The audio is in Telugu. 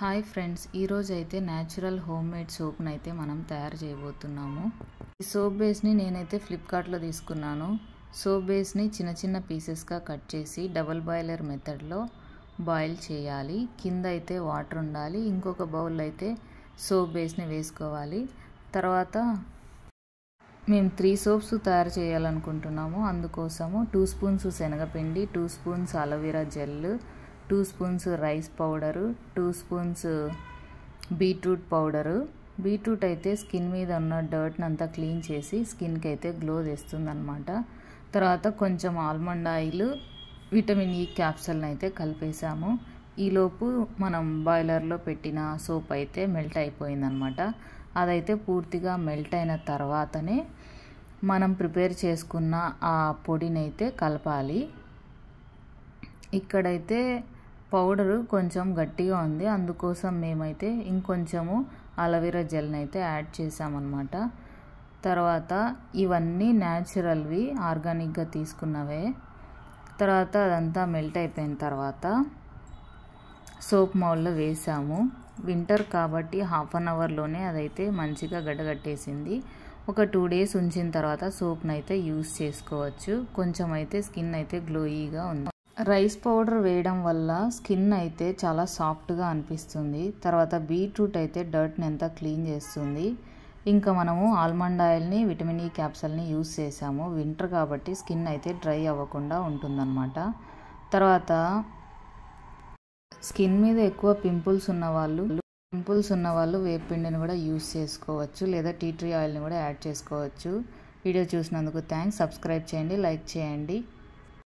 హాయ్ ఫ్రెండ్స్, ఈరోజు అయితే న్యాచురల్ హోమ్ మేడ్ సోప్ని అయితే మనం తయారు చేయబోతున్నాము. ఈ సోప్ బేస్ని నేనైతే ఫ్లిప్కార్ట్లో తీసుకున్నాను. సోప్ బేస్ని చిన్న చిన్న పీసెస్గా కట్ చేసి డబుల్ బాయిలర్ మెథడ్లో బాయిల్ చేయాలి. కింద అయితే వాటర్ ఉండాలి. ఇంకొక బౌల్ అయితే సోప్ బేస్ని వేసుకోవాలి. తర్వాత మేము 3 సోప్స్ తయారు చేయాలనుకుంటున్నాము. అందుకోసము 2 స్పూన్స్ శనగపిండి, 2 spoons aloe vera gel, 2 spoons rice powder, 2 spoons beetroot powder. Beetroot అయితే స్కిన్ మీద ఉన్న డర్ట్ని అంతా క్లీన్ చేసి స్కిన్కి అయితే గ్లో తెస్తుందన్నమాట. తర్వాత కొంచెం ఆల్మండ్ ఆయిల్, విటమిన్ ఈ క్యాప్సూల్ని అయితే కలిపేసాము. ఈలోపు మనం బాయిలర్లో పెట్టిన సోప్ అయితే మెల్ట్ అయిపోయిందనమాట. అదైతే పూర్తిగా మెల్ట్ అయిన తర్వాతనే మనం ప్రిపేర్ చేసుకున్న ఆ పొడిని అయితే కలపాలి. ఇక్కడైతే పౌడరు కొంచెం గట్టిగా ఉంది, అందుకోసం మేమైతే ఇంకొంచెము అలోవెరా జెల్ని అయితే యాడ్ చేసామన్నమాట. తర్వాత ఇవన్నీ న్యాచురల్వి, ఆర్గానిక్గా తీసుకున్నవే. తర్వాత అదంతా మెల్ట్ అయిపోయిన తర్వాత సోప్ మౌల్లో వేసాము. వింటర్ కాబట్టి హాఫ్ అన్ అవర్లోనే అదైతే మంచిగా గడ్డగట్టేసింది. ఒక 2 డేస్ ఉంచిన తర్వాత సోప్ని అయితే యూస్ చేసుకోవచ్చు. కొంచెం అయితే స్కిన్ అయితే గ్లోయీగా ఉంది. రైస్ పౌడర్ వేయడం వల్ల స్కిన్ అయితే చాలా సాఫ్ట్గా అనిపిస్తుంది. తర్వాత బీట్రూట్ అయితే డర్ట్ని అంతా క్లీన్ చేస్తుంది. ఇంకా మనము ఆల్మండ్ ఆయిల్ని, విటమిన్ ఈ క్యాప్సూల్ని యూస్ చేసాము. వింటర్ కాబట్టి స్కిన్ అయితే డ్రై అవ్వకుండా ఉంటుందన్నమాట. తర్వాత స్కిన్ మీద ఎక్కువ పింపుల్స్ ఉన్నవాళ్ళు వేపిండిని కూడా యూస్ చేసుకోవచ్చు, లేదా టీ ట్రీ ఆయిల్ని కూడా యాడ్ చేసుకోవచ్చు. వీడియో చూసినందుకు థ్యాంక్స్. సబ్స్క్రైబ్ చేయండి, లైక్ చేయండి.